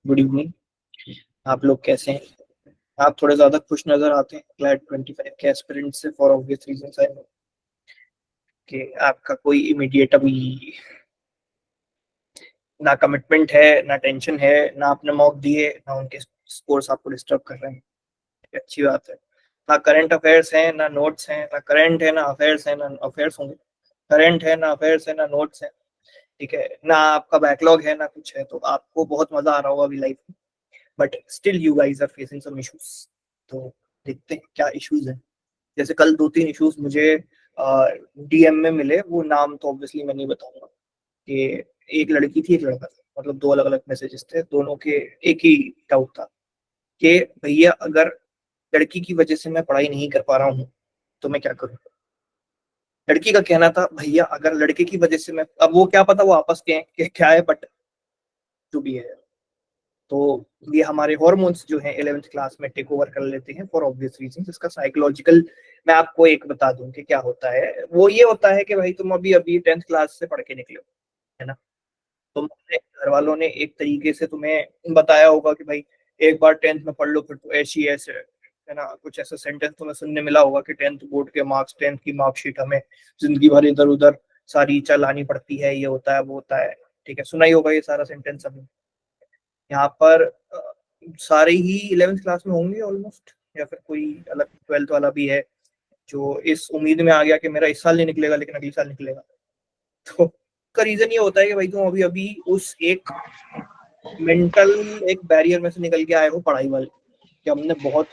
Good evening. आप लोग कैसे हैं? आप थोड़े ज्यादा खुश नजर आते हैं क्लैट 25 के एस्पिरेंट से, for obvious reasons. I know कि आपका कोई इमीडिएट अभी ना कमिटमेंट है, ना टेंशन है, ना आपने मॉक दिए, ना उनके स्कोर्स आपको डिस्टर्ब कर रहे हैं। अच्छी बात है। ना करंट अफेयर्स हैं, ना नोट्स हैं। ना करंट है, ना अफेयर्स है, ना अफेयर्स होंगे। करंट है, ना अफेयर्स है, ना नोट्स है। ठीक है ना, आपका बैकलॉग है, ना कुछ है। तो आपको बहुत मजा आ रहा होगा अभी लाइफ में, but still you guys are facing some issues. तो देखते हैं क्या इश्यूज हैं। जैसे कल 2-3 इश्यूज मुझे डीएम में मिले, वो नाम तो ऑब्वियसली मैं नहीं बताऊंगा। कि एक लड़की थी, एक लड़का था, मतलब 2 अलग अलग मैसेजेस थे, दोनों के एक ही डाउट था कि भैया अगर लड़की की वजह से मैं पढ़ाई नहीं कर पा रहा हूँ तो मैं क्या करूँ। लड़की का कहना था भैया अगर लड़के की वजह से मैं, अब वो क्या पता वो आपस के हैं कि क्या है, बट जो भी है। तो ये हमारे हॉर्मोन्स जो हैं 11th क्लास में टेक ओवर कर लेते हैं फॉर ऑब्वियस रीजन। इसका साइकोलॉजिकल मैं आपको एक बता दूं कि क्या होता है। वो ये होता है कि भाई तुम अभी अभी 10th क्लास से पढ़ के निकले हो, है ना। तुमने घर वालों ने एक तरीके से तुम्हें बताया होगा कि भाई एक बार 10th में पढ़ लो फिर तो ऐसी ऐसे, है ना। कुछ ऐसा सेंटेंस तुम्हें सुनने मिला होगा कि 10th बोर्ड के मार्क्स, 10th की मार्कशीट हमें जिंदगी भर इधर उधर सारी चलानी पड़ती है, ये होता है वो होता है। ठीक है, सुना ही होगा ये सारा सेंटेंस अभी। यहाँ पर सारे ही 11th क्लास में होंगे ऑलमोस्ट, या फिर कोई अलग 12th वाला भी है जो इस उम्मीद में आ गया कि मेरा इस साल नहीं निकलेगा लेकिन अगले साल निकलेगा। तो का रीजन ये होता है कि भाई तुम अभी अभी उस एक मेंटल एक बैरियर में से निकल के आए हो पढ़ाई वाले, कि हमने बहुत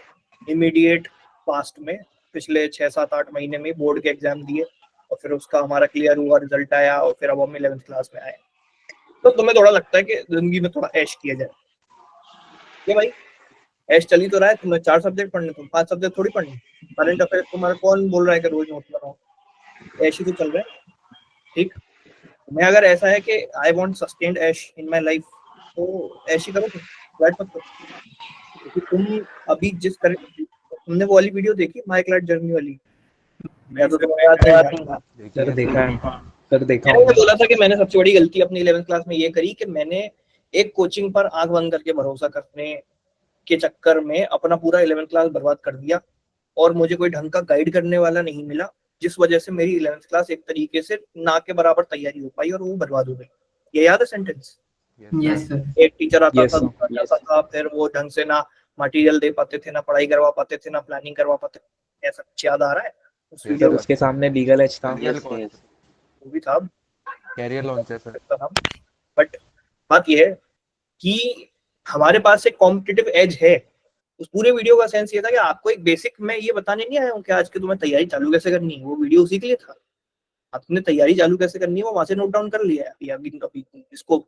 इमीडिएट पास्ट में पिछले 6-7-8 महीने में बोर्ड के एग्जाम दिए और फिर उसका हमारा क्लियर हुआ, रिजल्ट आया और फिर अब हम 11th क्लास में आए। तो तुम्हें थोड़ा लगता है कि जिंदगी में थोड़ा ऐश किया जाए। ये भाई ऐश चली तो रहा है, तुम्हें 4 सब्जेक्ट पढ़ने, तुम 5 सब्जेक्ट थोड़ी पढ़ने। करंट अफेयर्स तुम्हारा कौन बोल रहा है कि रोज नोट बनाओ, ऐश ही तो चल रहा है। ठीक, मैं अगर ऐसा है कि आई वांट सस्टेन्ड ऐश इन माय लाइफ तो ऐश ही करो, तुम फ्लैट मत करो। क्योंकि तुम अभी जिस तरह, तुमने वो वाली वीडियो देखी माय क्लैट जर्नी वाली? मैं तो तुम्हें याद नहीं है। सर देखा है, सर देखा मैंने हूँ बोला था कि मैंने सबसे बड़ी गलती अपनी 11th क्लास में ये करी कि मैंने एक कोचिंग पर आंख बंद करके भरोसा करने के चक्कर में अपना पूरा 11th क्लास बर्बाद कर दिया और मुझे कोई ढंग का गाइड करने वाला नहीं मिला, जिस वजह से मेरी 11th क्लास एक तरीके से ना के बराबर तैयारी हो पाई और वो बर्बाद हो गई। ये याद है सेंटेंस? Yes sir. एक टीचर आता था, यस दूसरा जाता था, फिर वो ढंग से ना मटेरियल दे पाते थे, ना पढ़ाई करवा पाते थे, ना प्लानिंग करवा पाते थे। ऐसा कुछ याद आ रहा है उस वीडियो सर, में? उसके सामने लीगल एज था। वो भी था, कैरियर लॉन्चर सर। बट बात यह है कि हमारे पास एक कॉम्पिटिटिव एज है। उस पूरे वीडियो का सेंस ये था कि आपको एक बेसिक, मैं ये बताने नहीं आया हूँ कि आज के तुम्हें तैयारी चालू कैसे करनी है, वो वीडियो उसी के लिए था। आपने तैयारी चालू कैसे करनी है वो वहां से नोट डाउन कर लिया है अभी इसको।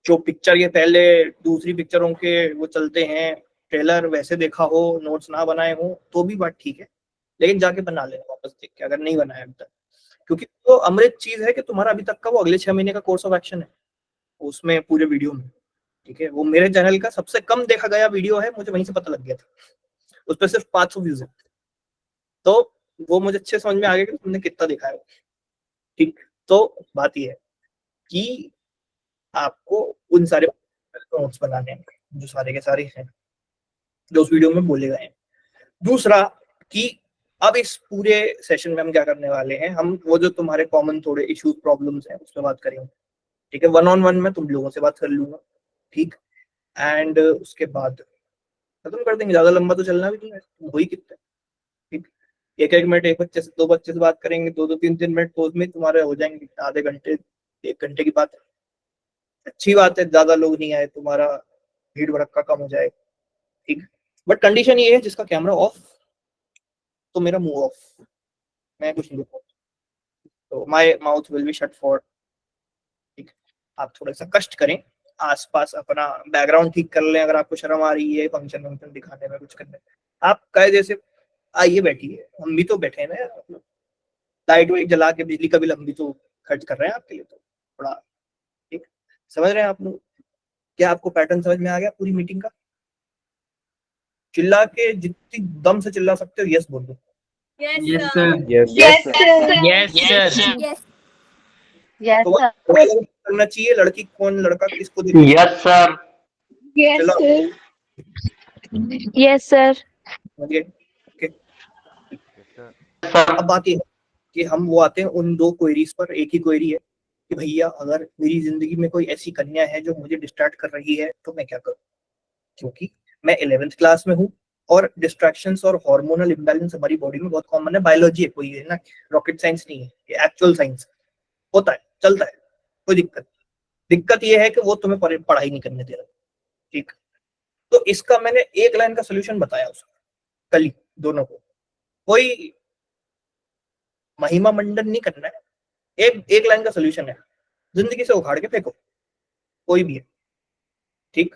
जो पिक्चर ये पहले दूसरी पिक्चरों के वो चलते हैं ट्रेलर, वैसे देखा हो, नोट्स ना बनाए हो तो भी बात ठीक है, लेकिन जाके बना लेना वापस देख के अगर नहीं बनाया अभी तक। क्योंकि वो अमृत चीज है कि तुम्हारा अभी तक का वो अगले 6 महीने का कोर्स ऑफ एक्शन है उसमें पूरे वीडियो में। ठीक है, वो मेरे चैनल का सबसे कम देखा गया वीडियो है, मुझे वहीं से पता लग गया था। उस पर सिर्फ 500 व्यूज है, तो वो मुझे अच्छे समझ में आ गया कि तुमने कितना देखा है। ठीक, तो बात यह है कि आपको उन सारे नोट्स बनाने हैं जो सारे के सारे हैं जो उस वीडियो में बोले गए हैं। दूसरा कि अब इस पूरे सेशन में हम क्या करने वाले हैं, हम वो जो तुम्हारे कॉमन थोड़े इश्यूज प्रॉब्लम्स हैं उस पर बात करेंगे। ठीक है, 1-on-1 में तुम लोगों से बात कर लूंगा। ठीक, एंड उसके बाद खत्म कर देंगे, ज्यादा लंबा तो चलना भी नहीं है, हो ही कितना। ठीक, 1-1 मिनट एक बच्चे से, 2 बच्चे से बात करेंगे, 2-2, 3-3 मिनट तो उसमें तुम्हारे हो जाएंगे आधे घंटे, 1 घंटे की बात। अच्छी बात है, ज्यादा लोग नहीं आए, तुम्हारा भीड़ भड़का कम हो जाए। ठीक, बट कंडीशन ये है जिसका कैमरा ऑफ तो मेरा मुंह ऑफ, मैं कुछ नहीं देखूंगा, तो my mouth will be shut for. ठीक, आप थोड़ा सा कष्ट करें, आसपास अपना बैकग्राउंड ठीक कर लें, अगर आपको शर्म आ रही है फंक्शन वंक्शन दिखाने में, कुछ करने में, आप कायदे से आइए बैठिए, हम भी तो बैठे हैं ना यार। लाइट वाइट जला के बिजली का बिल हम भी तो खर्च कर रहे हैं आपके लिए, तो थोड़ा ठीक समझ रहे हैं आप लोग? क्या आपको पैटर्न समझ में आ गया पूरी मीटिंग का? चिल्ला के जितनी दम से चिल्ला सकते हो यस बोल दो। Yes sir. Yes yes sir. Yes sir. Yes तो सर। करना चाहिए, लड़की कौन लड़का किसको देखिए। Yes sir. Yes, चलो sir. Yes, sir. समझिए। Okay, Yes, sir. अब बात ये है कि हम वो आते हैं उन दो क्वेरीज पर। एक ही क्वेरी है कि भैया अगर मेरी जिंदगी में कोई ऐसी कन्या है जो मुझे डिस्ट्रैक्ट कर रही है तो मैं क्या करूं, क्योंकि मैं 11th क्लास में हूँ और डिस्ट्रैक्शंस और हार्मोनल इम्बैलेंस हमारी बॉडी में बहुत कॉमन है। बायोलॉजी है, कोई है ना, रॉकेट साइंस नहीं है, ये एक्चुअल साइंस होता है, चलता है, कोई दिक्कत ये है कि वो तुम्हें पढ़ाई नहीं करने दे रहा। ठीक, तो इसका मैंने एक लाइन का सोल्यूशन बताया उसको कल ही, दोनों को। कोई महिमा मंडन नहीं करना है, एक लाइन का सोल्यूशन है, जिंदगी से उखाड़ के फेंको, कोई भी है। ठीक,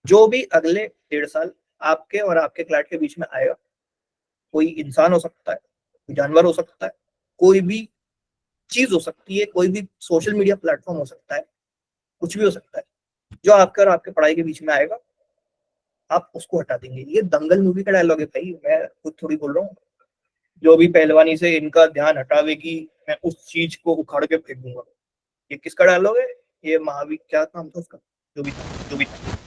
जो भी अगले 1.5 साल आपके और आपके क्लाइंट के बीच में आएगा, कोई इंसान हो सकता है, कोई जानवर हो सकता है, कोई भी चीज हो सकती है, कोई भी सोशल मीडिया प्लेटफॉर्म हो सकता है, कुछ भी हो सकता है, जो आपके और आपके पढ़ाई के बीच में आएगा आप उसको हटा देंगे। ये दंगल मूवी का डायलॉग है भाई, मैं खुद थोड़ी बोल रहा हूँ। जो भी पहलवानी से इनका ध्यान हटावेगी मैं उस चीज को उखाड़ के फेंक दूंगा। ये किसका डायलॉग है? ये महावीर, क्या नाम था उसका, जो भी था।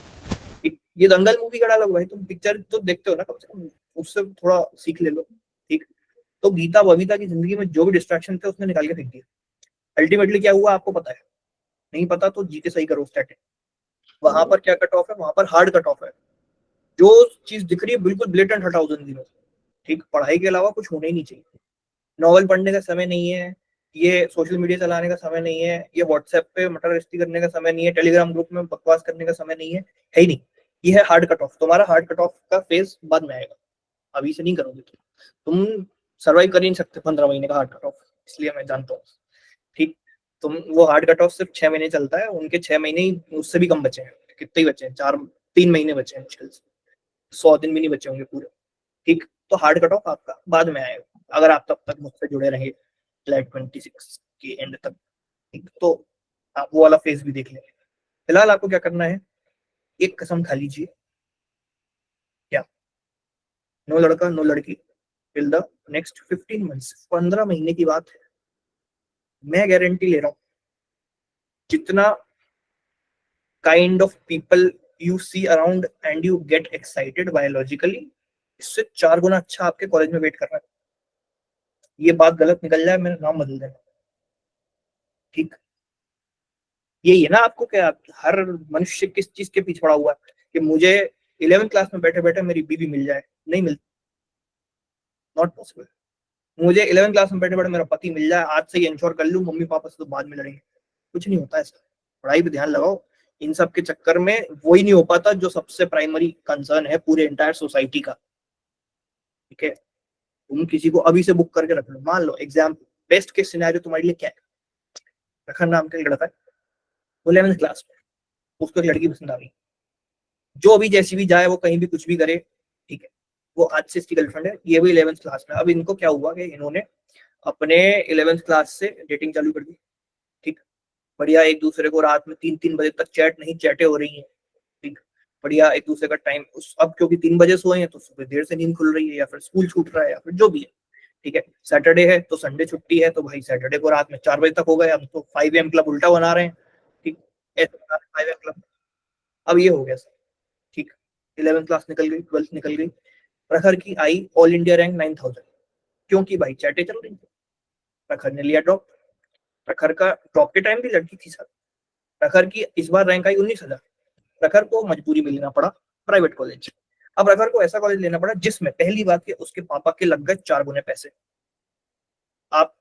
ये दंगल मूवी का डायलॉग। भाई तुम पिक्चर तो देखते हो ना, कम से कम उससे थोड़ा सीख ले लो। ठीक, तो गीता बबीता की जिंदगी में जो भी डिस्ट्रैक्शन थे उसने निकाल के फेंक दिया। अल्टीमेटली क्या हुआ आपको पता है? नहीं पता तो जी के सही करो स्टैटिक। वहां पर क्या कट ऑफ है? वहां पर हार्ड कट ऑफ है। जो चीज दिख रही है बिल्कुल ब्लेटेंट हटाओ जिंदगी में। ठीक, पढ़ाई के अलावा कुछ होना ही नहीं चाहिए। नॉवल पढ़ने का समय नहीं है, ये सोशल मीडिया चलाने का समय नहीं है, ये व्हाट्सएप पे मटर गश्ती करने का समय नहीं है, टेलीग्राम ग्रुप में बकवास करने का समय नहीं है ही नहीं। ये है हार्ड कट ऑफ। तुम्हारा हार्ड कट ऑफ का फेज बाद में आएगा, अभी से नहीं करोगे तुम सर्वाइव कर ही नहीं सकते 15 महीने का हार्ड कट ऑफ, इसलिए मैं जानता हूँ। ठीक, तुम वो हार्ड कट ऑफ सिर्फ 6 महीने चलता है, उनके 6 महीने ही, उससे भी कम बचे हैं। कितने ही बचे हैं? 3 महीने बचे हैं मुश्किल से, 100 दिन भी नहीं बचे होंगे पूरे। ठीक, तो हार्ड कट ऑफ आपका बाद में आएगा अगर आप तब तक मुझसे जुड़े रहे फ्लैट 26 के एंड तक। ठीक, तो आप वो वाला फेज भी देख लेंगे। फिलहाल आपको क्या करना है, एक कसम खा लीजिए, क्या, नो लड़का नो लड़की टिल द नेक्स्ट 15 मंथ्स, 15 महीने की बात है। मैं गारंटी ले रहा हूँ, जितना kind of people you see around and you get excited biologically, इससे 4 गुना अच्छा आपके कॉलेज में वेट कर रहा है। ये बात गलत निकल जाए मेरा नाम बदल देना। ठीक, यही है ना आपको, क्या हर मनुष्य किस चीज के पीछे पड़ा हुआ है कि मुझे 11th क्लास में बैठे बैठे मेरी बीवी मिल जाए? नहीं मिलती, नॉट पॉसिबल। मुझे 11th क्लास में बैठे बैठे मेरा पति मिल जाए, आज से ही इंश्योर कर लूं, मम्मी पापा से तो बाद में लड़ेंगे। कुछ नहीं होता ऐसा। पढ़ाई पे ध्यान लगाओ। इन सब के चक्कर में वही नहीं हो पाता जो सबसे प्राइमरी कंसर्न है पूरे एंटायर सोसाइटी का। ठीक है, तुम किसी को अभी से बुक करके रख लो। मान लो एग्जाम, बेस्ट केस सिनेरियो तुम्हारे लिए क्या है? प्रखर नाम का लड़का है, वो 11th क्लास में, उसको एक लड़की पसंद आ गई, जो भी जैसी भी जाए, वो कहीं भी कुछ भी करे, ठीक है, वो आज से इसकी गर्लफ्रेंड है, ये भी 11th क्लास में। अब इनको क्या हुआ कि इन्होंने अपने 11th क्लास से डेटिंग चालू कर दी। ठीक, बढ़िया, एक दूसरे को रात में 3-3 बजे तक चैट नहीं, चैटें हो रही हैं। ठीक, बढ़िया, एक दूसरे का टाइम अब क्योंकि 3 बजे सोए हैं तो सुबह देर से नींद खुल रही है, या फिर स्कूल छूट रहा है, या फिर जो भी है। ठीक है, सैटरडे है तो संडे छुट्टी है, तो भाई सैटरडे को रात में 4 बजे तक हो गए, हम तो 5 AM क्लब उल्टा बना रहे हैं। ठीक, ऐसे 5 AM क्लब। अब ये हो गया सर। ठीक, 11th क्लास निकल गई, 12th निकल गई, प्रखर की आई ऑल इंडिया रैंक 9000, क्योंकि भाई चैटें चल रही थी। प्रखर ने लिया ड्रॉप। प्रखर का ड्रॉप के टाइम भी लड़की थी सर। प्रखर की इस बार रैंक आई 19,000। प्रखर को मजबूरी में लेना पड़ा प्राइवेट कॉलेज। अब प्रखर को ऐसा कॉलेज लेना पड़ा जिसमें पहली बात कि उसके पापा के लग गए 4 गुने पैसे। आप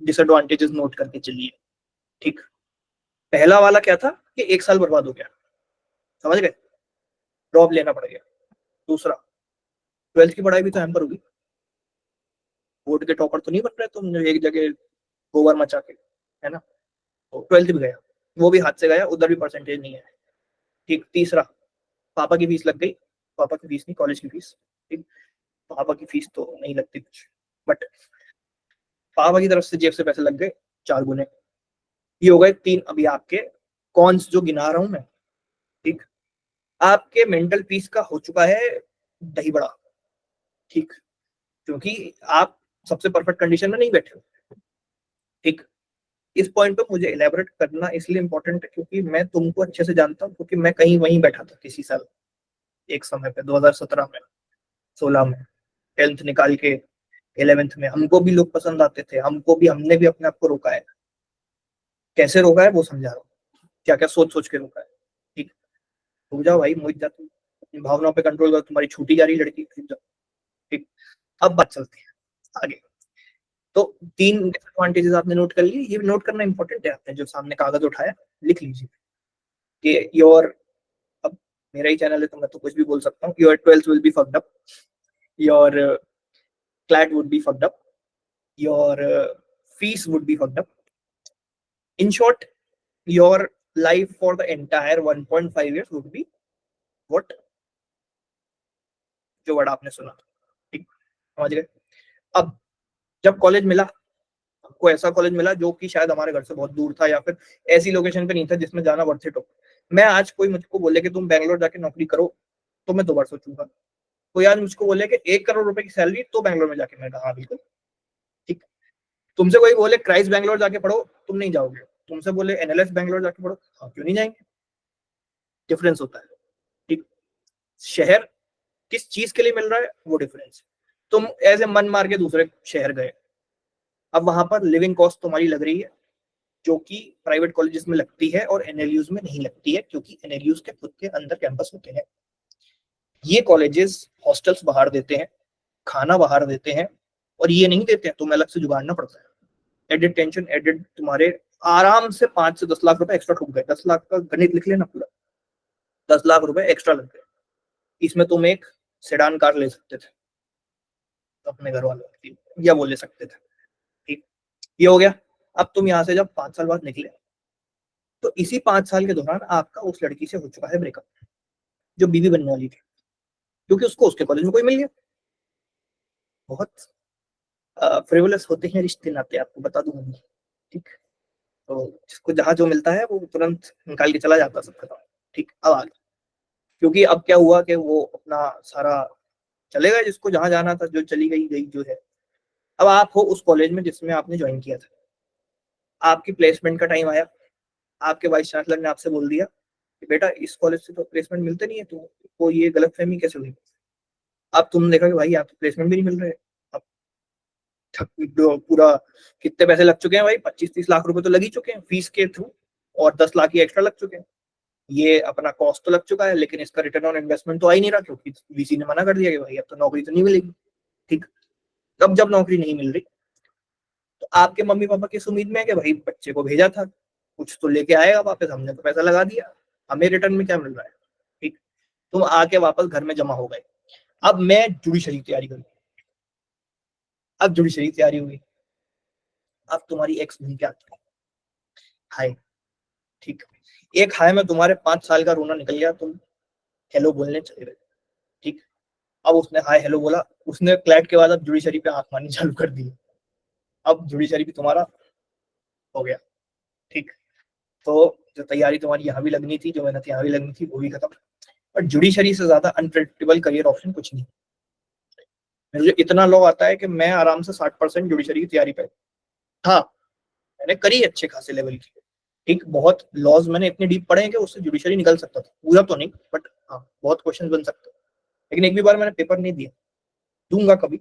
डिसएडवांटेजेस नोट करके चलिए। ठीक, पहला वाला क्या था कि 1 साल बर्बाद हो गया, समझ गए, ड्रॉप लेना पड़ गया। दूसरा, 12th की पढ़ाई भी तो हैम्पर होगी। बोर्ड के टॉपर तो नहीं बन रहे तुम एक जगह गोबर मचा के, है ना? तो 12th भी गया, वो भी हाथ से गया, उधर भी परसेंटेज नहीं है। ठीक, तीसरा, पापा की फीस लग गई। पापा की फीस नहीं, कॉलेज की फीस। ठीक, पापा की फीस तो नहीं लगती कुछ, बट पापा की तरफ से जेब से पैसे लग गए 4 गुने। ये हो गए 3। अभी आपके कॉन्स जो गिना रहा हूं मैं। ठीक, आपके मेंटल पीस का हो चुका है दही बड़ा। ठीक, क्योंकि आप सबसे परफेक्ट कंडीशन में नहीं बैठे हो। ठीक, इस पॉइंट पे मुझे इलेबोरेट करना इसलिए इम्पोर्टेंट है क्योंकि मैं तुमको अच्छे से जानता हूँ, क्योंकि मैं कहीं वहीं बैठा था किसी साल, एक समय पे 2017 में, 16 में, 10th निकाल के 11th में हमको भी लोग पसंद आते थे, हमने भी अपने आप को रोका है। कैसे रोका है वो समझा रहा हूँ, क्या क्या सोच सोच के रोका है। ठीक, रुक जाओ भाई, मोहित जा, तुम अपनी भावनाओं पे कंट्रोल करो, तुम्हारी छूटी जा रही लड़की, रुक जाओ। ठीक, अब बात चलती है आगे। तो 3 डिसएडवांटेजेस आपने नोट कर लिए, ये नोट करना इंपॉर्टेंट है। आपने जो सामने कागज उठाया लिख लीजिए कि योर, अब मेरा ही चैनल है तो मैं तो कुछ भी बोल सकता हूँ, your 12th will be fucked up, your CLAT would be fucked up, your fees would be fucked up. In short, your life for the entire 1.5 years would be what? जो वर्ड आपने सुना, ठीक, समझ गए। अब जब कॉलेज मिला, आपको ऐसा कॉलेज मिला जो कि शायद हमारे घर से बहुत दूर था या फिर ऐसी लोकेशन पे नहीं था जिसमें जाना वर्थ इट हो। मैं आज कोई मुझको बोले कि तुम बैंगलोर जाके नौकरी करो तो मैं 2 बार सोचूंगा। कोई आज मुझको बोले कि 1 करोड़ रुपए की सैलरी तो बैंगलोर में जाके, मैं कहा हाँ बिल्कुल। ठीक, तुमसे कोई बोले क्राइस्ट बैंगलोर जाके पढ़ो, तुम नहीं जाओगे। तुमसे बोले NLS बैंगलोर जाके पढ़ो, हाँ क्यों नहीं जाएंगे। डिफरेंस होता है। ठीक, शहर किस चीज के लिए मिल रहा है वो डिफरेंस। तुम ऐसे मन मार के दूसरे शहर गए, अब वहां पर लिविंग कॉस्ट तुम्हारी लग रही है जो कि प्राइवेट कॉलेजेस में लगती है और NLUs में नहीं लगती है, क्योंकि NLUs के खुद के अंदर कैंपस होते हैं। ये कॉलेजेस हॉस्टल्स बाहर देते हैं, खाना बाहर देते हैं, और ये नहीं देते हैं, तुम्हें अलग से जुगाड़ना पड़ता है। एडेड टेंशन, एडेड तुम्हारे आराम से 5 से 10 लाख रुपए एक्स्ट्रा ठुक गए। 10 लाख का गणित लिख लेना पूरा, 10 लाख रुपए एक्स्ट्रा लग गए। इसमें तुम एक सेडान कार ले सकते थे अपने घर वालों की, या वो ले सकते थे। ठीक, ये हो गया। अब तुम यहाँ से जब 5 साल बाद निकले, तो इसी 5 साल के दौरान आपका उस लड़की से हो चुका है ब्रेकअप, जो बीवी बनने वाली थी, क्योंकि उसको उसके कॉलेज में कोई मिल गया। बहुत फ्रिवलस होते हैं रिश्ते नाते, आपको बता दूंगा। ठीक, तो जिसको जहां जो मिलता है वो तुरंत निकाल के चला जाता है सबका। ठीक, अब आगे, क्योंकि अब क्या हुआ कि वो अपना सारा चलेगा, जिसको जहां जाना था, जो चली गई गई जो है। अब आप हो उस कॉलेज में जिसमें आपने ज्वाइन किया था, आपकी प्लेसमेंट का टाइम आया, आपके वाइस चांसलर ने आपसे बोल दिया कि बेटा इस कॉलेज से तो प्लेसमेंट मिलते नहीं है, तो ये गलतफहमी कैसे हुई। अब तुमने देखा कि भाई आपको प्लेसमेंट भी नहीं मिल रहे। अब पूरा कितने पैसे लग चुके हैं भाई, 25-30 लाख रुपए तो लग ही चुके हैं फीस के थ्रू, और 10 लाख ही एक्स्ट्रा लग चुके हैं। ये अपना कॉस्ट तो लग चुका है, लेकिन इसका रिटर्न ऑन इन्वेस्टमेंट तो आ ही नहीं रहा, क्योंकि VC ने मना कर दिया कि भाई अब तो नौकरी तो नहीं मिलेगी। ठीक, अब जब नौकरी नहीं मिल रही तो आपके मम्मी पापा किस उम्मीद में है कि भाई बच्चे को भेजा था, कुछ तो लेके आएगा वापस, हमने तो पैसा लगा दिया, हमें रिटर्न में क्या मिल रहा है। ठीक, तुम आके वापस घर में जमा हो गए। अब मैं जुडिशरी तैयारी करूँ, अब जुडिशरी तैयारी हुई, अब तुम्हारी एक्स घूम के आती है, हाय। ठीक, एक हाय में तुम्हारे 5 साल का रोना निकल गया, तुम हेलो बोलने चले गए। ठीक, अब उसने हाय हेलो बोला, उसने क्लैट के बाद अब जुडिशरी पे आंख मारनी चालू कर दी। अब जुडिशरी भी तुम्हारा हो गया। ठीक, तो जो तैयारी तुम्हारी यहाँ भी लगनी थी, जो मेहनत यहाँ भी लगनी थी, वो भी खत्म। और जुडिशरी से ज्यादा अनप्रेडिक्टेबल करियर ऑप्शन कुछ नहीं। मुझे इतना लॉ आता है कि मैं आराम से 60% जुडिशरी की तैयारी पे, हाँ मैंने करी अच्छे खासे लेवल की। ठीक, बहुत लॉज मैंने इतने डीप पढ़े हैं कि उससे जुडिशरी निकल सकता था, पूरा तो नहीं बट हाँ बहुत क्वेश्चन बन सकते। लेकिन एक भी बार मैंने पेपर नहीं दिया, दूंगा कभी,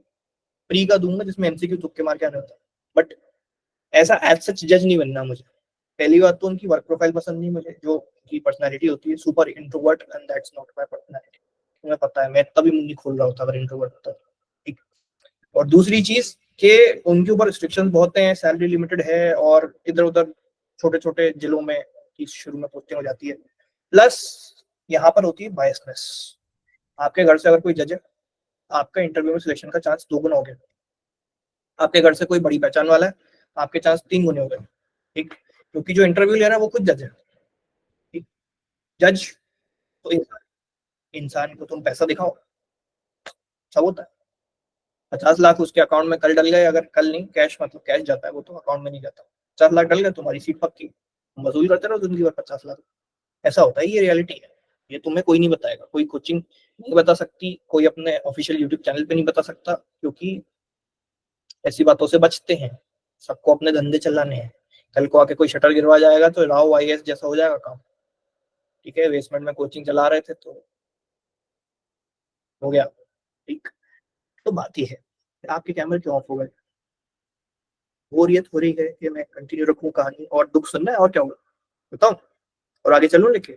प्री का दूंगा जिसमें MCQ तुक्के मार के आने होता है, बट ऐसा एज सच जज नहीं बनना मुझे। पहली बात तो उनकी वर्क प्रोफाइल पसंद नहीं मुझे, जो की पर्सनालिटी होती है super introvert, and that's not my personality. तुम्हें पता है मैं तभी मुंह नहीं खोल रहा होता अगर इंट्रोवर्ट होता। ठीक, और दूसरी चीज कि उनके ऊपर रिस्ट्रिक्शंस बहुत हैं, सैलरी लिमिटेड है, और इधर उधर छोटे छोटे जिलों में की शुरू में पोस्टिंग हो जाती है। प्लस यहाँ पर होती है बायसनेस। आपके घर से अगर कोई जज है, आपका इंटरव्यू में सिलेक्शन का चांस 2 गुना हो गया। आपके घर से कोई बड़ी पहचान वाला है, आपके चांस 3 गुने हो गए। ठीक, क्योंकि जो इंटरव्यू ले रहा है वो खुद जज है। ठीक, जज तो इंसान को तुम पैसा दिखाओ, सब होता है। 50 लाख उसके अकाउंट में कल डल गए, अगर कल नहीं कैश, मतलब कैश जाता है वो तो अकाउंट में नहीं जाता। 50 लाख डल गए, तुम्हारी सीट पक्की, वसूल करते रहो जिंदगी भर 50 लाख। ऐसा होता है, ये रियलिटी है। ये तुम्हें कोई नहीं बताएगा, कोई कोचिंग नहीं बता सकती, कोई अपने ऑफिशियल यूट्यूब चैनल पे नहीं बता सकता, क्योंकि ऐसी बातों से बचते हैं, सबको अपने धंधे चलाने हैं। कल को आके कोई शटर गिरवा जाएगा तो राव IAS जैसा हो जाएगा काम। ठीक है, बेसमेंट में कोचिंग चला रहे थे तो हो गया। ठीक, तो बात ये है आपके कैमरे क्यों ऑफ हो गए? बोरियत हो रही है कि मैं कंटिन्यू रखूं कहानी और दुख सुनना है और क्या होगा बताओ, और आगे चलूं लेके?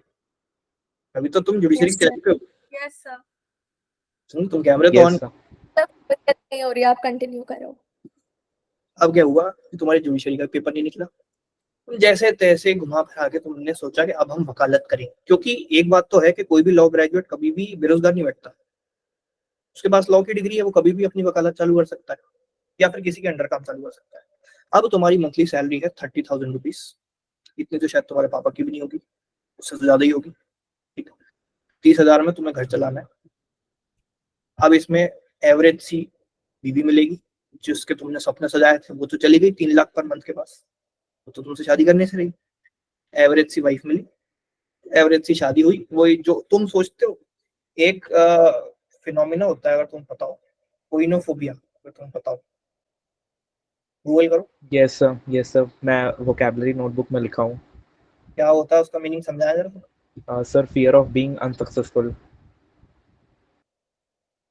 अभी तो तुम जुडिशरी Yes, की तैयारी पे हो। Yes sir. सुन, तुम कैमरे तो ऑन। Yes sir. दिक्कत नहीं हो रही, आप कंटिन्यू करो। अब क्या हुआ कि तुम्हारे जुडिशरी का पेपर नहीं निकला, तुम जैसे तैसे घुमा फिरा के तुमने सोचा कि अब हम वकालत करें, क्योंकि एक बात तो है कि कोई भी लॉ ग्रेजुएट कभी भी बेरोजगार नहीं बैठता। उसके पास लॉ की डिग्री है, वो कभी भी अपनी वकालत चालू कर सकता है या फिर किसी के अंडर काम चालू कर सकता है। अब तुम्हारी मंथली सैलरी है 30,000 रुपीज, इतनी तो शायद तुम्हारे पापा की भी नहीं होगी, उससे तो ज्यादा ही होगी। ठीक है, 30,000 में तुम्हें घर चलाना है। अब इसमें एवरेज सी बीवी मिलेगी, जिसके तुमने सपने सजाए थे वो तो चली गई 3 लाख पर मंथ के पास, वो तो तुमसे शादी करने से रही। एवरेज सी वाइफ मिली, एवरेज सी शादी हुई, वही जो तुम सोचते हो। एक फिनोमिना होता है, अगर तुम पता हो, कोइनोफोबिया, अगर तुम पता हो गूगल करो। यस सर, मैं वोकैबुलरी नोटबुक में लिखा हूँ। क्या होता है उसका मीनिंग समझाया जरा। Sir, fear of being unsuccessful.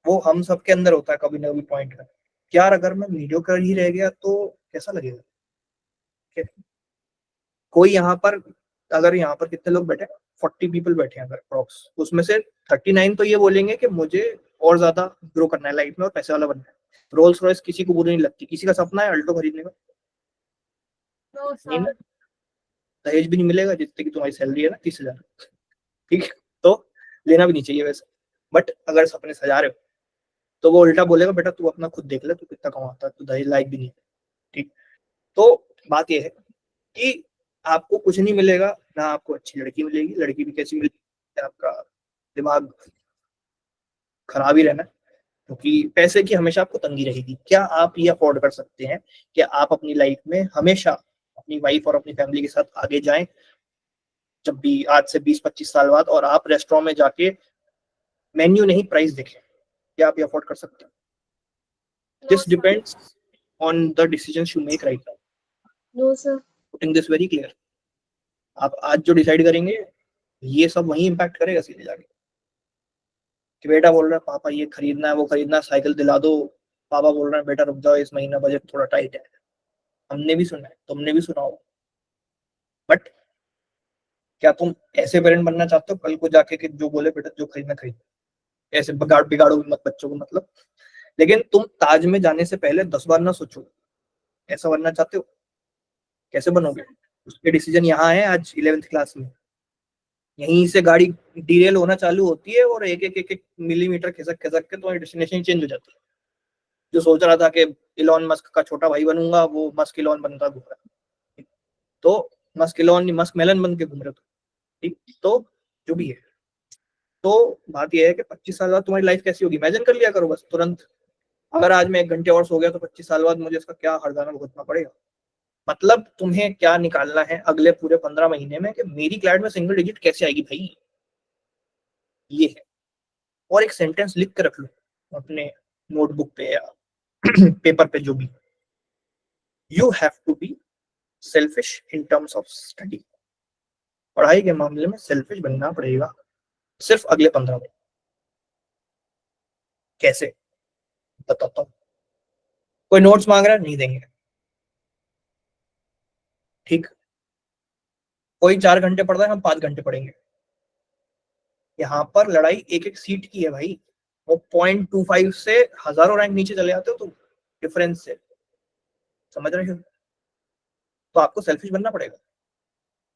वो हम सबके अंदर होता है कभी ना कभी पॉइंट में। यार अगर मैं मीडियोकर ही रह गया तो कैसा लगेगा? क्या- कोई यहाँ पर, अगर यहाँ पर कितने लोग बैठे, 40 पीपल बैठे हैं अगर अप्रॉक्स, उसमें से 39 तो ये बोलेंगे कि मुझे और ज्यादा ग्रो करना है लाइफ में और पैसे वाला बनना है। रोल्स रॉयस किसी को बुरी नहीं लगती, किसी का सपना है अल्टो खरीदने का? नहीं ना, दहेज भी नहीं मिलेगा जितने की तुम्हारी सैलरी है ना, 30,000। ठीक है, तो लेना भी नहीं चाहिए वैसे। बट अगर सपने सजा रहे हो तो वो उल्टा बोलेगा बेटा तू अपना खुद देख ले, तू कितना कमाता है, तू दहेज लायक भी नहीं है। ठीक, तो बात यह है कि आपको कुछ नहीं मिलेगा ना, आपको अच्छी लड़की मिलेगी, लड़की भी कैसी मिलेगी, आपका दिमाग खराब ही रहना है, क्योंकि पैसे की हमेशा आपको तंगी रहेगी। क्या आप ये अफोर्ड कर सकते हैं कि आप अपनी लाइफ में हमेशा अपनी वाइफ और अपनी फैमिली के साथ आगे जाएं, जब भी आज से 20-25 साल बाद, और आप रेस्टोरेंट में जाके मेन्यू नहीं प्राइस देखें? क्या आप ये अफोर्ड कर सकते हैं? This depends on the decisions you make right now. No sir. Putting this very clear. आप आज जो डिसाइड करेंगे ये सब वही इम्पैक्ट करेगा सीधे जाके। कि बेटा बोल रहा है पापा ये खरीदना है वो खरीदना है, साइकिल दिला दो, पापा बोल रहे हैं बेटा रुक जाओ इस महीना बजट थोड़ा टाइट है। हमने भी सुना है, तुमने भी सुना होगा। बट क्या तुम ऐसे पेरेंट बनना चाहते हो कल को जाके कि जो बोले बेटा जो खरीदना खरीद, ऐसे बिगाड़ो भी मत बच्चों को मतलब? लेकिन तुम ताज में जाने से पहले 10 बार ना सोचो, ऐसा बनना चाहते हो? कैसे बनोगे? उसके डिसीजन यहाँ है आज 11th क्लास में। यहीं से गाड़ी डीरेल होना चालू होती है और एक मिलीमीटर खिसक खिसक के तुम्हारी डेस्टिनेशन चेंज हो जाती है। जो सोच रहा था कि इलॉन मस्क का छोटा भाई बनूंगा, वो मस्क इलॉन बनता घूम रहा है। तो मस्क इलॉन नहीं, मस्क मेलन बन के घूम रहे हो। ठीक, तो जो भी है, तो बात यह है कि 25 साल बाद तुम्हारी लाइफ कैसी होगी इमेजिन कर लिया करो बस तुरंत। अगर आज मैं 1 घंटे और सो गया तो 25 साल बाद मुझे इसका क्या हर्जाना भुगतना पड़ेगा? मतलब तुम्हें क्या निकालना है अगले पूरे 15 महीने में कि मेरी क्लैड में सिंगल डिजिट कैसे आएगी भाई, ये है। और एक सेंटेंस लिख के रख लो अपने नोटबुक पे या पेपर पे, जो भी। You have to be selfish in terms of study. पढ़ाई के मामले में सेल्फिश बनना पड़ेगा सिर्फ अगले 15 महीने। कैसे बताता हूँ। कोई नोट्स मांग रहा है, नहीं देंगे। ठीक, कोई 4 घंटे पढ़ रहा है, हम 5 घंटे पढ़ेंगे। यहाँ पर लड़ाई एक एक सीट की है भाई। वो 0.25 से हजारों रैंक नीचे चले जाते हो तुम डिफरेंस से, समझ रहे हो? तो आपको सेल्फिश बनना पड़ेगा।